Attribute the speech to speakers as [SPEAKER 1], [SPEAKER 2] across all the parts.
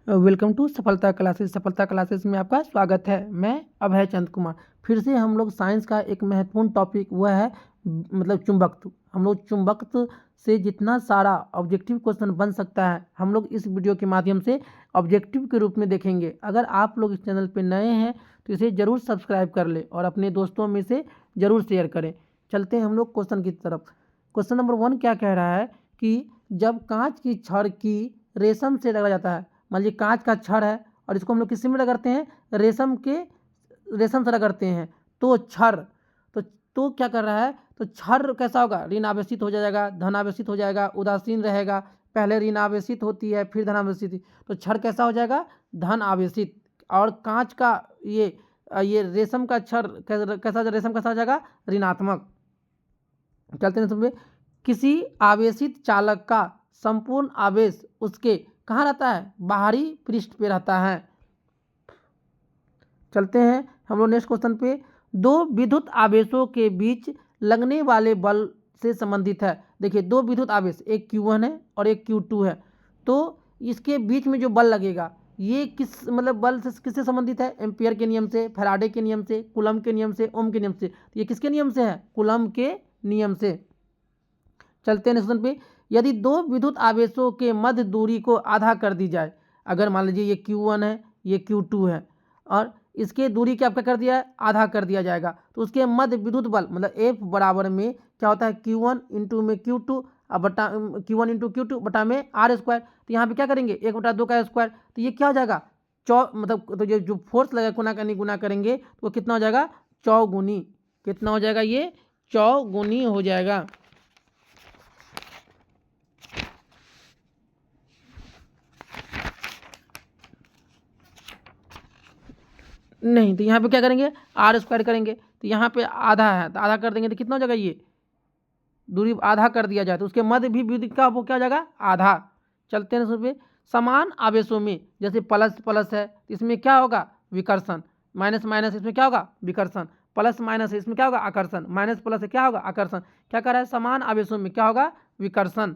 [SPEAKER 1] Welcome to सफलता classes. सफलता classes में आपका स्वागत है। मैं अभय चंद कुमार। फिर से हम लोग साइंस का एक महत्वपूर्ण टॉपिक वह है मतलब चुंबकत्व। हम लोग चुंबकत्व से जितना सारा ऑब्जेक्टिव क्वेश्चन बन सकता है हम लोग इस वीडियो के माध्यम से ऑब्जेक्टिव के रूप में देखेंगे। अगर आप लोग इस चैनल पर नए हैं तो इसे ज़रूर सब्सक्राइब कर ले और अपने दोस्तों में से ज़रूर शेयर करें। चलते हैं हम लोग क्वेश्चन की तरफ। क्वेश्चन नंबर 1 क्या कह रहा है कि जब कांच की छड़ की रेशम से लगाया जाता है, मान लीजिए कांच का छड़ है और इसको हम लोग किस में रगड़ते हैं, रेशम से रगड़ते हैं तो छड़ तो क्या कर रहा है, तो छड़ कैसा होगा, ऋण आवेशित हो जाएगा, धन आवेशित हो जाएगा, उदासीन रहेगा। पहले ऋण आवेशित होती है फिर धन आवेशित, तो छड़ कैसा हो जाएगा, धन आवेशित। और कांच का ये रेशम का छड़ कैसा, रेशम कैसा हो जाएगा, ऋणात्मक। चलते हैं समझे। किसी आवेशित चालक का संपूर्ण आवेश उसके कहाँ रहता है, बाहरी पृष्ठ पे रहता है। चलते हैं हम लोग नेक्स्ट क्वेश्चन पे। दो विद्युत आवेशों के बीच लगने वाले बल से संबंधित है। देखिए दो विद्युत आवेश, एक Q1 है और एक Q2 है, तो इसके बीच में जो बल लगेगा ये किस मतलब बल से किससे संबंधित है, एम्पियर के नियम से, फैराडे के नियम से, कूलम के नियम से, ओम के नियम से। तो ये किसके नियम से है, कूलम के नियम से। चलते हैं नेक्स्ट क्वेश्चन पे। यदि दो विद्युत आवेशों के मध्य दूरी को आधा कर दी जाए, अगर मान लीजिए ये Q1 है ये Q2 है और इसके दूरी क्या आपका कर दिया है, आधा कर दिया जाएगा, तो उसके मध्य विद्युत बल मतलब F बराबर में क्या होता है, Q1 इंटू में Q2 अब बटा Q1 इंटू Q2 बटा में R स्क्वायर। तो यहाँ पे क्या करेंगे, 1/2 का स्क्वायर, तो ये क्या हो जाएगा, मतलब तो ये जो फोर्स लगेगा गुना करेंगे तो वो कितना हो जाएगा, चौगुनी। कितना हो जाएगा, ये चौगुनी हो जाएगा। नहीं तो यहाँ पे क्या करेंगे, R स्क्वायर करेंगे, तो यहाँ पे आधा है तो आधा कर देंगे तो कितना हो जाएगा, ये दूरी आधा कर दिया जाए तो उसके मध्य भी विद्युत का वो क्या हो जाएगा, आधा। चलते हैं इसमें। समान आवेशों में जैसे प्लस प्लस है तो इसमें क्या होगा, विकर्षण, माइनस माइनस इसमें क्या होगा, विकर्षण, प्लस माइनस है इसमें क्या होगा, आकर्षण, माइनस प्लस है क्या होगा, आकर्षण। क्या कर रहा है, समान आवेशों में क्या होगा, विकर्षण।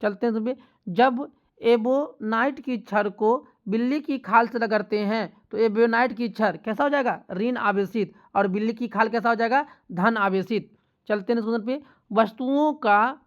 [SPEAKER 1] चलते हैं इसमें। जब एबोनाइट की छड़ को बिल्ली की खाल से रगड़ते हैं तो एबोनाइट की छड़ कैसा हो जाएगा, ऋण आवेशित, और बिल्ली की खाल कैसा हो जाएगा, धन आवेशित। चलते हैं क्वेश्चन पे। वस्तुओं का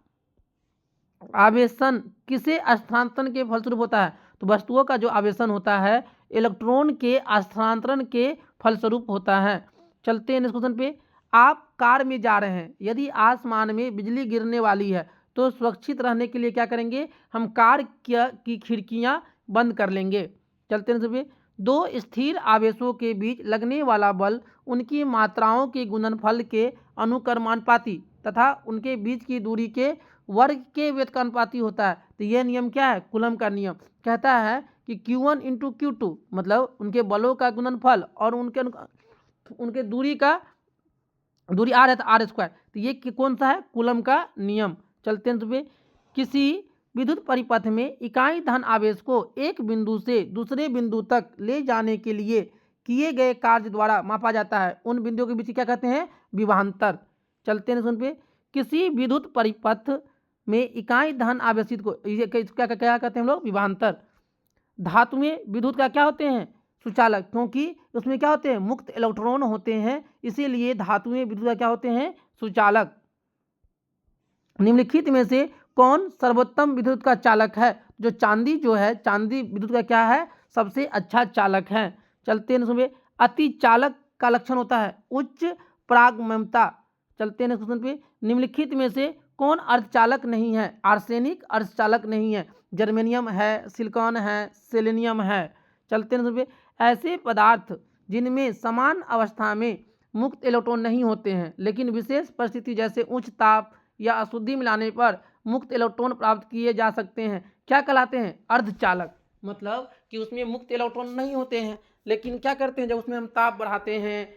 [SPEAKER 1] आवेशन किसे स्थानांतरण के फलस्वरूप होता है, तो वस्तुओं का जो आवेशन होता है इलेक्ट्रॉन के स्थानांतरण के फलस्वरूप होता है। चलते हैं इस क्वेश्चन पे। आप कार में जा रहे हैं, यदि आसमान में बिजली गिरने वाली है तो सुरक्षित रहने के लिए क्या करेंगे, हम कार की खिड़कियां बंद कर लेंगे। चलते हैं इसमें। दो स्थिर आवेशों के बीच लगने वाला बल उनकी मात्राओं के गुणनफल के अनुक्रमानुपाती तथा उनके बीच की दूरी के वर्ग के व्युत्क्रमानुपाती होता है। तो यह नियम क्या है, कूलम का नियम कहता है कि Q1 इंटू Q2 मतलब उनके बलों का गुणनफल और उनके दूरी R है तो R स्क्वायर, तो ये कौन सा है, कूलम का नियम। चलते हैं सुबह। किसी विद्युत परिपथ में इकाई धन आवेश को एक बिंदु से दूसरे बिंदु तक ले जाने के लिए किए गए कार्य द्वारा मापा जाता है। उन बिंदुओं के बीच क्या कहते हैं, विभवांतर। चलते हैं सुन पे। किसी विद्युत परिपथ में इकाई धन आवेशित को क्या क्या कहते हैं हम लोग, विभवांतर। धातुएं विद्युत का क्या होते हैं, सुचालक, क्योंकि उसमें क्या होते हैं, मुक्त इलेक्ट्रॉन होते हैं, इसीलिए धातुएं विद्युत का क्या होते हैं, सुचालक। निम्नलिखित में से कौन सर्वोत्तम विद्युत का चालक है, जो चांदी जो है, चांदी विद्युत का क्या है, सबसे अच्छा चालक है। चलते हैं सुनिए। अति चालक का लक्षण होता है उच्च प्रागम्यता। चलते हैं क्वेश्चन पे। निम्नलिखित में से कौन अर्धचालक नहीं है, आर्सेनिक अर्धचालक नहीं है, जर्मेनियम है, सिलिकॉन है, सेलेनियम है। चलते हैं सुनिए। ऐसे पदार्थ जिनमें समान अवस्था में मुक्त इलेक्ट्रॉन नहीं होते हैं लेकिन विशेष परिस्थिति जैसे उच्च ताप या अशुद्धि मिलाने पर मुक्त इलेक्ट्रॉन प्राप्त किए जा सकते हैं, क्या कहलाते हैं, अर्धचालक। मतलब कि उसमें मुक्त इलेक्ट्रॉन नहीं होते हैं लेकिन क्या करते हैं, जब उसमें हम ताप बढ़ाते हैं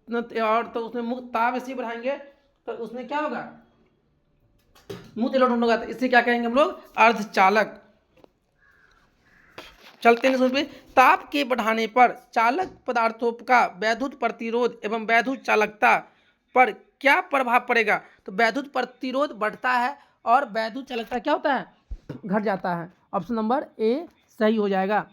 [SPEAKER 1] तो उसमें मुक्त ताप ऐसे बढ़ाएंगे तो उसमें क्या होगा, मुक्त इलेक्ट्रॉन होगा, तो इससे क्या कहेंगे हम लोग, अर्धचालक। चलते हैं पे। ताप के बढ़ाने पर चालक पदार्थों का वैद्युत प्रतिरोध एवं वैद्युत चालकता पर क्या प्रभाव पड़ेगा, तो वैद्युत प्रतिरोध बढ़ता है और वैद्युत चालकता क्या होता है, घट जाता है। ऑप्शन नंबर ए सही हो जाएगा।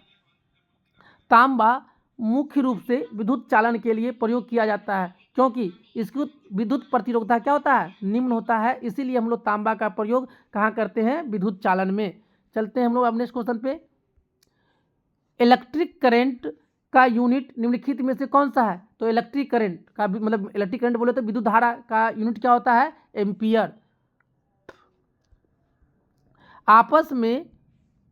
[SPEAKER 1] तांबा मुख्य रूप से विद्युत चालन के लिए प्रयोग किया जाता है, क्योंकि इसकी विद्युत प्रतिरोधकता क्या होता है, निम्न होता है। इसीलिए हम लोग तांबा का प्रयोग कहाँ करते हैं, विद्युत चालन में। चलते हैं हम लोग अब नेक्स्ट क्वेश्चन पे। इलेक्ट्रिक करंट का यूनिट निम्नलिखित में से कौन सा है? तो इलेक्ट्रिक करंट का मतलब इलेक्ट्रिक करंट बोले तो विद्युत धारा का यूनिट क्या होता है, एम्पियर। आपस में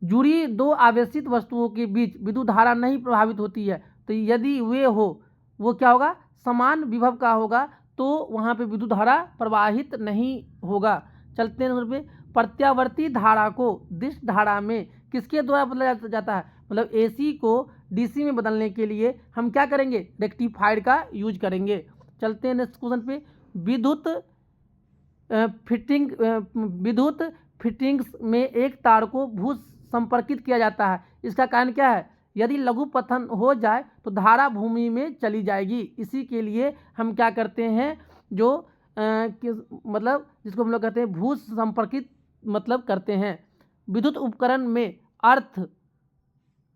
[SPEAKER 1] जुड़ी दो आवेशित वस्तुओं के बीच विद्युत धारा नहीं प्रभावित होती है, तो यदि वे हो वो क्या होगा, समान विभव का होगा, तो वहाँ पे विद्युत धारा प्रवाहित नहीं होगा। चलते हैं नंबर पे। प्रत्यावर्ती धारा को दिश धारा में किसके द्वारा बदला जाता है? मतलब एसी को डीसी में बदलने के लिए हम क्या करेंगे, रेक्टिफायर का यूज करेंगे। चलते हैं नेक्स्ट क्वेश्चन पे। विद्युत फिटिंग्स में एक तार को भू संपर्कित किया जाता है, इसका कारण क्या है? यदि लघु पतन हो जाए तो धारा भूमि में चली जाएगी। इसी के लिए हम क्या करते हैं, जो मतलब जिसको हम लोग कहते हैं भू संपर्कित मतलब करते हैं। विद्युत उपकरण में अर्थ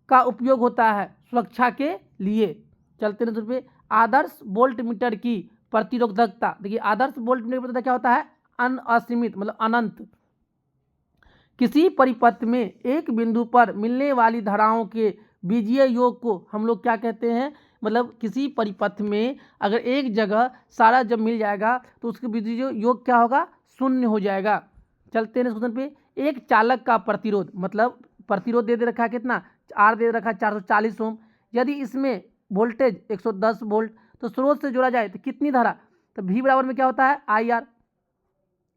[SPEAKER 1] का उपयोग होता है सुरक्षा के लिए। चलते हैं पे। आदर्श वोल्ट मीटर की प्रतिरोधकता, देखिए आदर्श वोल्ट मीटर की प्रतिरोधकता क्या होता है, असीमित मतलब अनंत। किसी परिपथ में एक बिंदु पर मिलने वाली धाराओं के बीजीय योग को हम लोग क्या कहते हैं, मतलब किसी परिपथ में अगर एक जगह सारा जब मिल जाएगा तो उसके बीजीय योग क्या होगा, शून्य हो जाएगा। चलते हैं क्वेश्चन पे। एक चालक का प्रतिरोध, मतलब प्रतिरोध दे रखा है कितना, आर दे रखा है 440 ओम। यदि इसमें वोल्टेज 110 वोल्ट तो स्रोत से जोड़ा जाए तो कितनी धारा, तो V बराबर में क्या होता है, आई आर।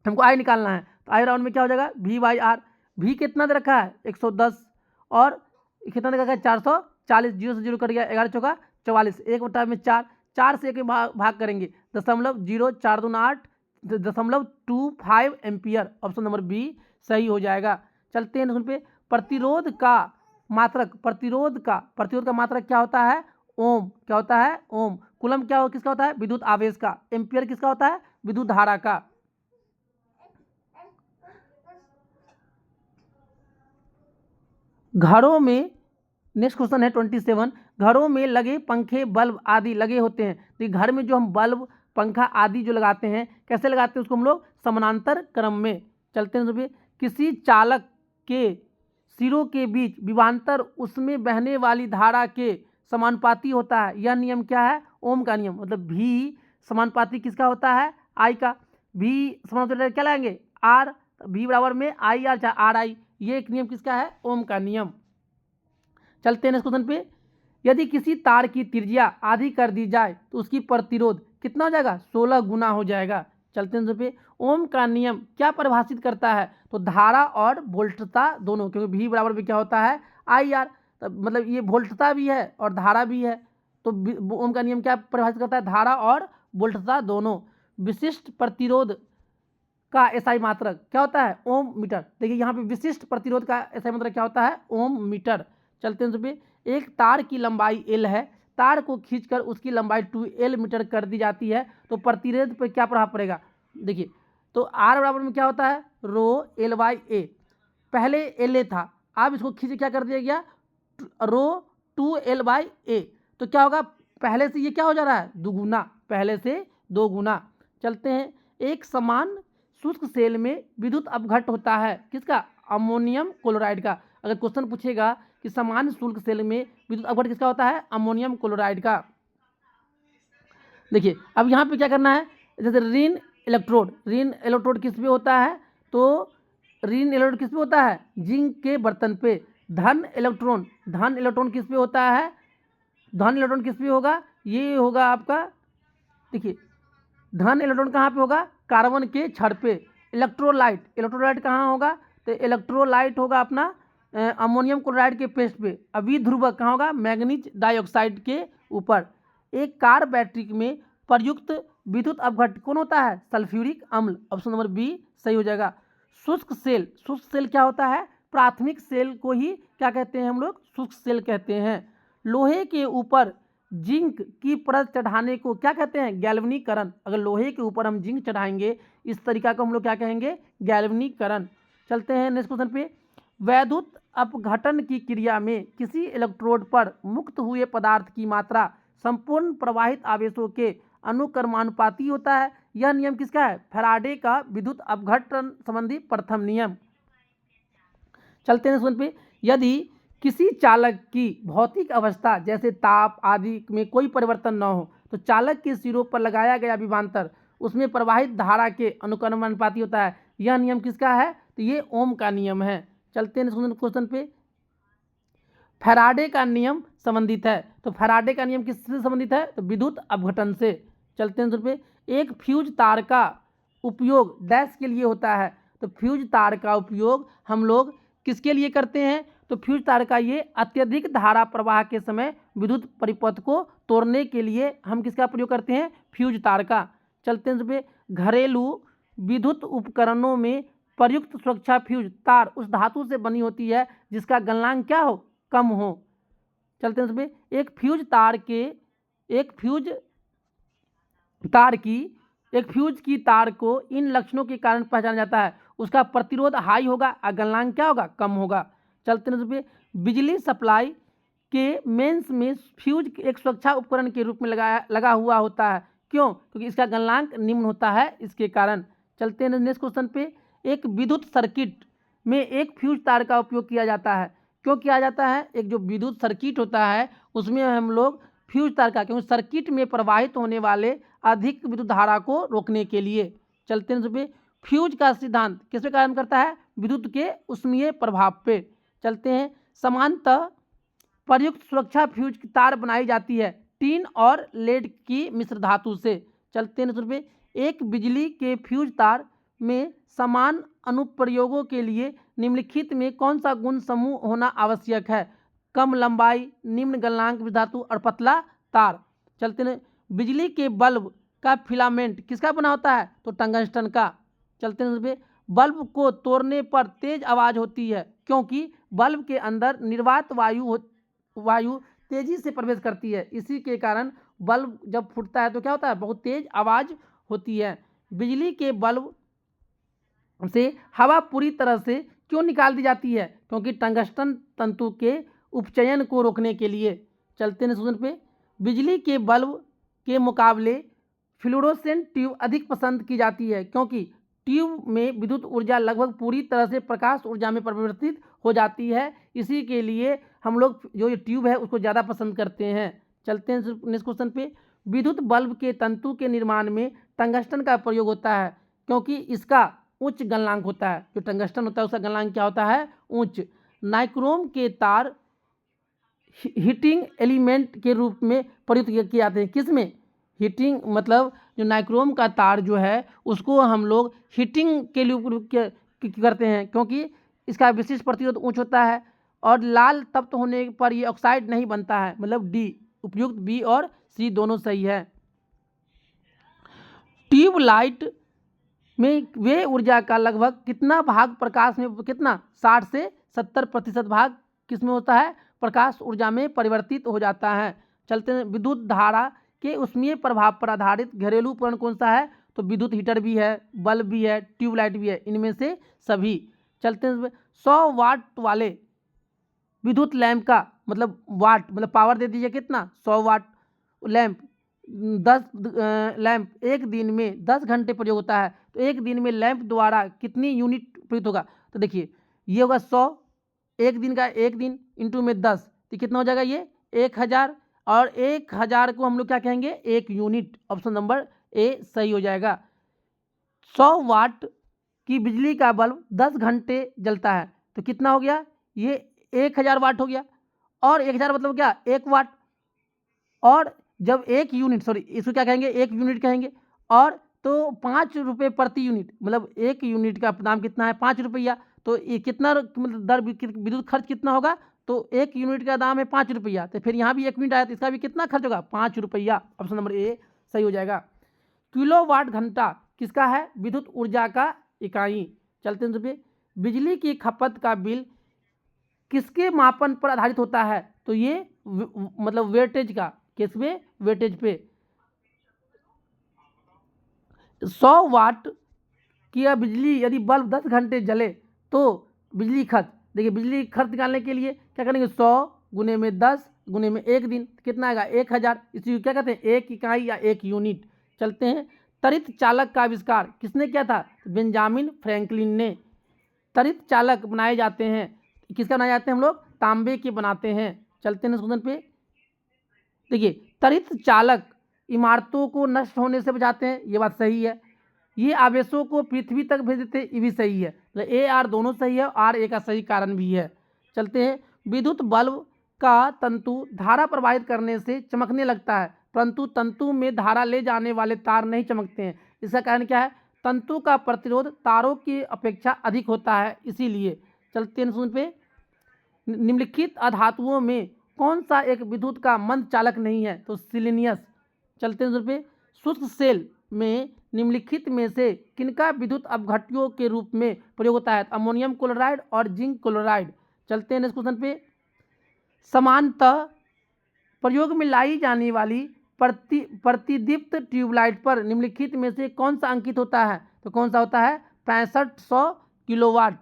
[SPEAKER 1] हमको आई निकालना है तो आई राउंड में क्या हो जाएगा, V/R। V कितना दे रखा है 110 और कितना दे रखा है 440, 0 से 0 कट गया, 11 चौका 44, 1 में 4, 4 से 1 भाग करेंगे 0.04 दूना 8, 0.25 एम्पियर। ऑप्शन नंबर बी सही हो जाएगा। चलते हैं उन पे। प्रतिरोध का मात्रक, प्रतिरोध का मात्रक क्या होता है, ओम। क्या होता है, ओम। कूलम क्या हो किसका होता है, विद्युत आवेश का। एम्पियर किसका होता है, विद्युत धारा का। घरों में नेक्स्ट क्वेश्चन है 27। घरों में लगे पंखे बल्ब आदि लगे होते हैं, तो घर में जो हम बल्ब पंखा आदि जो लगाते हैं कैसे लगाते हैं, उसको हम लोग समानांतर क्रम में। चलते हैं सुनिए। किसी चालक के सिरों के बीच विभवांतर उसमें बहने वाली धारा के समानुपाती होता है। यह नियम क्या है, ओम का नियम। मतलब भी समानुपाती किसका होता है, आई का। भी समानुपाती क्या लाएंगे, आर। भी बराबर में आई आर चाहे आर आई, ये एक नियम किसका है, ओम का नियम। चलते हैं इस क्वेश्चन पे। यदि किसी तार की त्रिज्या आधी कर दी जाए तो उसकी प्रतिरोध कितना हो जाएगा, 16 गुना हो जाएगा। चलते हैं पे। ओम का नियम क्या परिभाषित करता है, तो धारा और वोल्टता दोनों, क्योंकि V बराबर में क्या होता है, आई आर। मतलब ये वोल्टता भी है और धारा भी है, तो ओम का नियम क्या परिभाषित करता है, धारा और वोल्टता दोनों। विशिष्ट प्रतिरोध का एसआई मात्रक क्या होता है, ओम मीटर। देखिए यहाँ पे विशिष्ट प्रतिरोध का एसआई मात्रक क्या होता है, ओम मीटर। चलते हैं पे। एक तार की लंबाई L है, तार को खींचकर उसकी लंबाई 2L मीटर कर दी जाती है, तो प्रतिरोध पर क्या प्रभाव पड़ेगा। देखिए तो R बराबर में क्या होता है, रो L/A। पहले LA था, अब इसको खींच क्या कर दिया गया, रो 2L/A। तो क्या होगा, पहले से ये क्या हो जा रहा है, दुगुना, पहले से 2 गुना। चलते हैं। एक समान शुष्क सेल में विद्युत अपघट होता है किसका, अमोनियम क्लोराइड का। अगर क्वेश्चन पूछेगा कि समान शुष्क सेल में विद्युत अपघट किसका होता है, अमोनियम क्लोराइड का। देखिए अब यहाँ पे क्या करना है, जैसे ऋण इलेक्ट्रोड किस पे होता है, तो ऋण इलेक्ट्रोड किस पे होता है, जिंक के बर्तन पे। धन इलेक्ट्रॉन किस पे होता है, धन इलेक्ट्रॉन किस पे होगा, ये होगा आपका, देखिए धन इलेक्ट्रॉन कहाँ पे होगा, कार्बन के छड़ पे। इलेक्ट्रोलाइट कहाँ होगा, तो इलेक्ट्रोलाइट होगा अपना अमोनियम क्लोराइड के पेस्ट पे। अभिध्रुवक कहाँ होगा, मैग्नीज डाइऑक्साइड के ऊपर। एक कार बैटरी में प्रयुक्त विद्युत अपघट कौन होता है, सल्फ्यूरिक अम्ल। ऑप्शन नंबर बी सही हो जाएगा। शुष्क सेल क्या होता है, प्राथमिक सेल को ही क्या कहते हैं हम लोग, शुष्क सेल कहते हैं। लोहे के ऊपर जिंक की परत चढ़ाने को क्या कहते हैं, गैल्वनीकरण। अगर लोहे के ऊपर हम जिंक चढ़ाएंगे इस तरीका को हम लोग क्या कहेंगे, गैल्वनीकरण। चलते हैं नेक्स्ट क्वेश्चन पे। वैद्युत अपघटन की क्रिया में किसी इलेक्ट्रोड पर मुक्त हुए पदार्थ की मात्रा संपूर्ण प्रवाहित आवेशों के अनुक्रमानुपाती होता है। यह नियम किसका है? फैराडे का विद्युत अपघटन संबंधी प्रथम नियम। चलते हैं सुन पे। यदि किसी चालक की भौतिक अवस्था जैसे ताप आदि में कोई परिवर्तन न हो तो चालक के सिरों पर लगाया गया विभवांतर उसमें प्रवाहित धारा के अनुक्रमानुपाती होता है। यह नियम किसका है? तो ये ओम का नियम है। चलते हैं क्वेश्चन पे। फैराडे का नियम संबंधित है, तो फैराडे का नियम किससे संबंधित है? तो विद्युत अपघटन से। चलते हैं पे। एक फ्यूज तार का उपयोग डैश के लिए होता है, तो फ्यूज तार का उपयोग हम लोग किसके लिए करते हैं? तो फ्यूज तार का ये अत्यधिक धारा प्रवाह के समय विद्युत परिपथ को तोड़ने के लिए हम किसका प्रयोग करते हैं? फ्यूज तार का। चलते हैं पे। घरेलू विद्युत उपकरणों में प्रयुक्त सुरक्षा फ्यूज तार उस धातु से बनी होती है जिसका गलनांक क्या हो? कम हो। चलते हैं उसमें। एक फ्यूज की तार को इन लक्षणों के कारण पहचाना जाता है। उसका प्रतिरोध हाई होगा और गलनांक क्या होगा? कम होगा। चलते हैं उसमें। बिजली सप्लाई के मेंस में फ्यूज एक सुरक्षा उपकरण के रूप में लगा हुआ होता है। क्यों? क्योंकि इसका गलनांक निम्न होता है, इसके कारण। चलते हैं नेक्स्ट क्वेश्चन पे। एक विद्युत सर्किट में एक फ्यूज तार का उपयोग किया जाता है। क्यों किया जाता है? एक जो विद्युत सर्किट होता है उसमें हम लोग फ्यूज तार का, क्योंकि सर्किट में प्रवाहित होने वाले अधिक विद्युत धारा को रोकने के लिए। चलते हैं पे। फ्यूज का सिद्धांत किस पे काम करता है? विद्युत के उष्मीय प्रभाव पे। चलते हैं। समानतः प्रयुक्त सुरक्षा फ्यूज की तार बनाई जाती है टीन और लेड की मिश्र धातु से। चलते हैं पे। एक बिजली के फ्यूज तार में समान अनुप्रयोगों के लिए निम्नलिखित में कौन सा गुण समूह होना आवश्यक है? कम लंबाई, निम्न गलनांक धातु और पतला तार। चलते हैं। बिजली के बल्ब का फिलामेंट किसका बना होता है? तो टंगस्टन का। चलते हैं। बल्ब को तोड़ने पर तेज आवाज़ होती है क्योंकि बल्ब के अंदर निर्वात वायु तेजी से प्रवेश करती है, इसी के कारण बल्ब जब फूटता है तो क्या होता है? बहुत तेज आवाज़ होती है। बिजली के बल्ब से हवा पूरी तरह से क्यों निकाल दी जाती है? क्योंकि टंगस्टन तंतु के उपचयन को रोकने के लिए। चलते हैं क्वेश्चन पे। बिजली के बल्ब के मुकाबले फ्लोरोसेंट ट्यूब अधिक पसंद की जाती है क्योंकि ट्यूब में विद्युत ऊर्जा लगभग पूरी तरह से प्रकाश ऊर्जा में परिवर्तित हो जाती है, इसी के लिए हम लोग जो ये ट्यूब है उसको ज़्यादा पसंद करते हैं। चलते हैं नेक्स्ट क्वेश्चन पे। विद्युत बल्ब के तंतु के निर्माण में टंगस्टन का प्रयोग होता है क्योंकि इसका उच्च गलनांक होता है। जो टंगस्टन होता है उसका गलनांक क्या होता है? उच्च। नाइक्रोम के तार हीटिंग एलिमेंट के रूप में प्रयुक्त किए जाते हैं। किस में? हीटिंग, मतलब जो नाइक्रोम का तार जो है उसको हम लोग हीटिंग के लिए उपयोग करते हैं क्योंकि इसका विशिष्ट प्रतिरोध उच्च होता है और लाल तप्त होने पर ये ऑक्साइड नहीं बनता है। मतलब डी उपयुक्त, बी और सी दोनों सही है। ट्यूबलाइट में वे ऊर्जा का लगभग कितना भाग प्रकाश में, कितना 60 से 70% भाग किस में होता है? प्रकाश ऊर्जा में परिवर्तित हो जाता है। चलते हैं। विद्युत धारा के उष्मीय प्रभाव पर आधारित घरेलू उपकरण कौन सा है? तो विद्युत हीटर भी है, बल्ब भी है, ट्यूबलाइट भी है, इनमें से सभी। चलते हैं। 100 वाट वाले विद्युत लैंप का मतलब वाट, मतलब पावर दे दीजिए कितना? 100 वाट लैंप 10 लैंप एक दिन में 10 घंटे प्रयोग होता है, तो एक दिन में लैंप द्वारा कितनी यूनिट प्रयुक्त होगा? तो देखिए ये होगा 100, एक दिन का, एक दिन इंटू में 10, तो कितना हो जाएगा? ये 1000, और 1000 को हम लोग क्या कहेंगे? एक यूनिट। ऑप्शन नंबर ए सही हो जाएगा। 100 वाट की बिजली का बल्ब 10 घंटे जलता है तो कितना हो गया? ये 1000 वाट हो गया। और 1000 मतलब क्या? 1 वाट। और जब एक यूनिट, सॉरी इसको क्या कहेंगे? एक यूनिट कहेंगे। और तो 5 रुपये प्रति यूनिट, मतलब एक यूनिट का दाम कितना है? 5 रुपया। तो ये कितना मतलब दर विद्युत खर्च कितना होगा? तो एक यूनिट का दाम है 5 रुपया, तो फिर यहाँ भी एक यूनिट आया तो इसका भी कितना खर्च होगा? 5 रुपया। ऑप्शन नंबर ए सही हो जाएगा। किलोवाट घंटा किसका है? विद्युत ऊर्जा का इकाई। चलते हैं रुपये। बिजली की खपत का बिल किसके मापन पर आधारित होता है? तो ये मतलब वेटेज का, किसमें? वेटेज पे। 100 वाट की बिजली यदि बल्ब 10 घंटे जले तो बिजली खर्च देखिए बिजली खर्च निकालने के लिए क्या करेंगे, 100 गुने में 10 गुने में 1 दिन कितना आएगा, 1000। इसी को क्या कहते हैं, 1 इकाई या 1 यूनिट। चलते हैं, त्वरित चालक का आविष्कार किसने किया था, बेंजामिन फ्रैंकलिन ने। त्वरित चालक बनाए जाते हैं, किसका बनाए जाते हैं हम लोग, तांबे के बनाते हैं। चलते हैं क्वेश्चन पे। देखिए त्वरित चालक इमारतों को नष्ट होने से बचाते हैं, ये बात सही है। ये आवेशों को पृथ्वी तक भेज देते हैं, ये भी सही है। तो ए आर दोनों सही है, आर ए का सही कारण भी है। चलते हैं, विद्युत बल्ब का तंतु धारा प्रवाहित करने से चमकने लगता है, परंतु तंतु में धारा ले जाने वाले तार नहीं चमकते हैं। इसका कारण क्या है, तंतु का प्रतिरोध तारों की अपेक्षा अधिक होता है, इसीलिए। चलते हैं सुन पे, निम्नलिखित अधातुओं में कौन सा एक विद्युत का मंद चालक नहीं है, तो सिलिनियस। चलते हैं सुन पे, शुष्क सेल में निम्नलिखित में से किनका विद्युत अपघट्यों के रूप में प्रयोग होता है, अमोनियम क्लोराइड और जिंक क्लोराइड। चलते हैं नेक्स्ट क्वेश्चन पे, समानतः प्रयोग में लाई जाने वाली प्रतिदीप्त ट्यूबलाइट पर निम्नलिखित में से कौन सा अंकित होता है, तो कौन सा होता है, 6500 किलोवाट।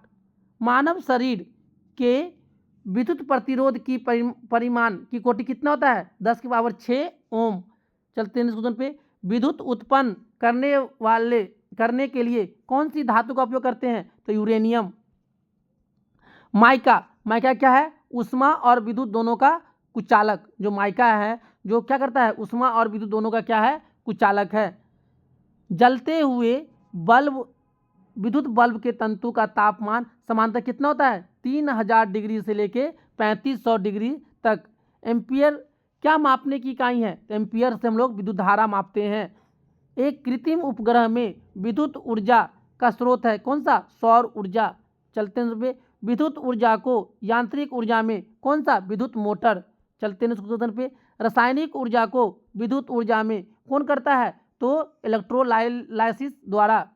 [SPEAKER 1] मानव शरीर के विद्युत प्रतिरोध की परिमाण की कोटि कितना होता है, 10 की पावर 6 ओम। चलते हैं इस क्वेश्चन पे, विद्युत उत्पन्न करने के लिए कौन सी धातु का उपयोग करते हैं, तो यूरेनियम। माइका क्या है, ऊष्मा और विद्युत दोनों का कुचालक। जो माइका है जो क्या करता है, ऊष्मा और विद्युत दोनों का क्या है, कुचालक है। जलते हुए बल्ब, विद्युत बल्ब के तंतु का तापमान समांतर कितना होता है, 3000 डिग्री से लेके 3500 डिग्री तक। एम्पियर क्या मापने की इकाई है, तो एम्पियर से हम लोग विद्युत धारा मापते हैं। एक कृत्रिम उपग्रह में विद्युत ऊर्जा का स्रोत है कौन सा, सौर ऊर्जा। चलते हैं विद्युत ऊर्जा को यांत्रिक ऊर्जा में कौन सा, विद्युत मोटर। चलते हैं क्वेश्चन पे, रासायनिक ऊर्जा को विद्युत ऊर्जा में कौन करता है, तो इलेक्ट्रोलाइसिस द्वारा।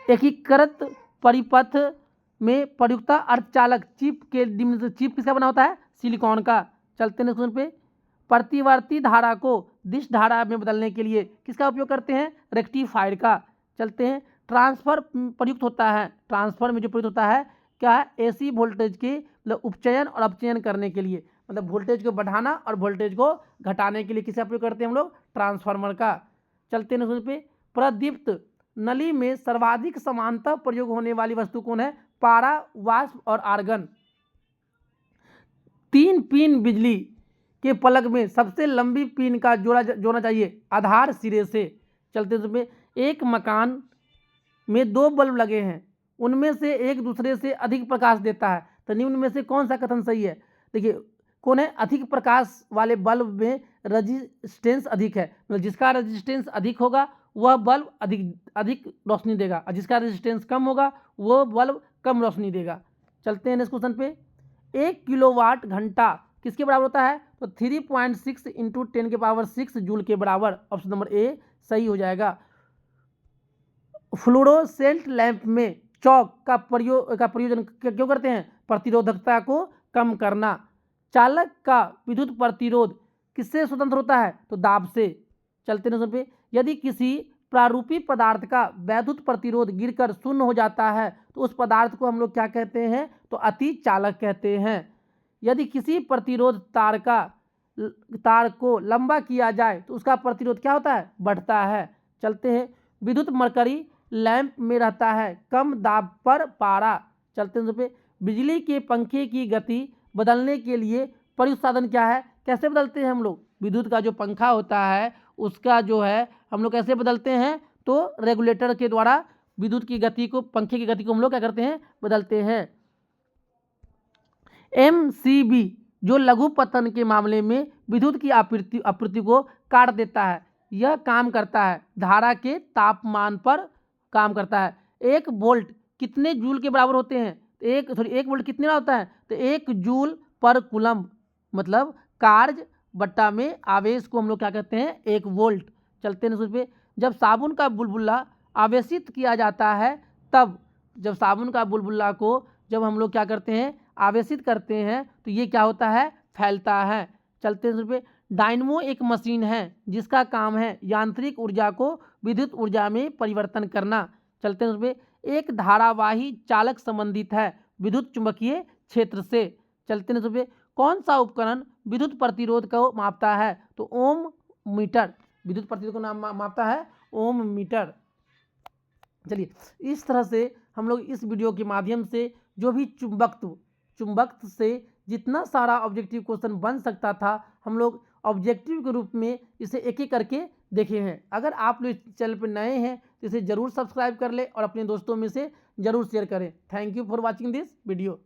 [SPEAKER 1] एकीकृत परिपथ में प्रयुक्त अर्धचालक चिप के निम्न से चिप किसका बना होता है, सिलिकॉन का। चलते हैं क्वेश्चन पे, प्रतिवर्ती धारा को दिश धारा में बदलने के लिए किसका उपयोग करते हैं, रेक्टिफायर का। चलते हैं, ट्रांसफर प्रयुक्त होता है, ट्रांसफर में जो प्रयुक्त होता है क्या है, एसी वोल्टेज के मतलब उपचयन और अपचयन करने के लिए, मतलब वोल्टेज को बढ़ाना और वोल्टेज को घटाने के लिए किसका प्रयोग करते हैं हम लोग, ट्रांसफार्मर का। चलते हैं क्वेश्चन पे, प्रदीप्त नली में सर्वाधिक समांतर प्रयोग होने वाली वस्तु कौन है, पारा, वाष्प और आर्गन। 3 पिन बिजली के प्लग में सबसे लंबी पिन का जोड़ना चाहिए आधार सिरे से। चलते हैं, एक मकान में 2 बल्ब लगे हैं, उनमें से एक दूसरे से अधिक प्रकाश देता है, तो निम्न में से कौन सा कथन सही है। देखिए कौन है, अधिक प्रकाश वाले बल्ब में रजिस्टेंस अधिक है, मतलब जिसका रजिस्टेंस अधिक होगा वह बल्ब अधिक रोशनी देगा, और जिसका रजिस्टेंस कम होगा वो बल्ब कम रोशनी देगा। चलते हैं नेक्स्ट क्वेश्चन पे, 1 किलोवाट घंटा किसके बराबर होता है, तो 3.6 इंटू 10 के पावर 6 जूल के बराबर। ऑप्शन नंबर ए सही हो जाएगा। फ्लोरोसेंट लैंप में चौक का प्रयोजन क्यों करते हैं, प्रतिरोधकता को कम करना। चालक का विद्युत प्रतिरोध किससे स्वतंत्र होता है, तो दाब से। चलते हैं पे, यदि किसी प्रारूपी पदार्थ का वैद्युत प्रतिरोध गिरकर शून्य हो जाता है तो उस पदार्थ को हम लोग क्या कहते हैं, तो अति चालक कहते हैं। यदि किसी प्रतिरोध तार को लंबा किया जाए तो उसका प्रतिरोध क्या होता है, बढ़ता है। चलते हैं, विद्युत मरकरी लैंप में रहता है कम दाब पर पारा। चलते हैं पे, बिजली के पंखे की गति बदलने के लिए प्रयुक्त साधन क्या है, कैसे बदलते हैं हम लोग, विद्युत का जो पंखा होता है उसका जो है हम लोग कैसे बदलते हैं, तो रेगुलेटर के द्वारा विद्युत की गति को, पंखे की गति को हम लोग क्या करते हैं, बदलते हैं। MCB जो लघु पतन के मामले में विद्युत की आपूर्ति को काट देता है, यह काम करता है धारा के तापमान पर काम करता है। 1 वोल्ट कितने जूल के बराबर होते हैं, 1 वोल्ट कितने होता है, तो 1 जूल पर कूलम्ब, मतलब कार्य बट्टा में आवेश को हम लोग क्या कहते हैं, 1 वोल्ट। चलते हैं पे, जब साबुन का बुलबुला आवेशित किया जाता है तब, जब साबुन का बुलबुला को जब हम लोग क्या करते हैं, आवेशित करते हैं तो ये क्या होता है, फैलता है। चलते हैं पे, डायनमो एक मशीन है जिसका काम है यांत्रिक ऊर्जा को विद्युत ऊर्जा में परिवर्तन करना। चलते हैं पे, एक धारावाही चालक संबंधित है विद्युत चुंबकीय क्षेत्र से। चलते हैं पे, कौन सा उपकरण विद्युत प्रतिरोध को मापता है? तो ओम मीटर, विद्युत प्रतिरोध को मापता है ओम मीटर। चलिए, इस तरह से हम लोग इस वीडियो के माध्यम से जो भी चुंबकत्व से जितना सारा ऑब्जेक्टिव क्वेश्चन बन सकता था, हम लोग ऑब्जेक्टिव के रूप में इसे एक एक करके देखे हैं। अगर आप लोग इस चैनल पर नए हैं तो इसे ज़रूर सब्सक्राइब कर ले और अपने दोस्तों में से ज़रूर शेयर करें। Thank you for watching this video.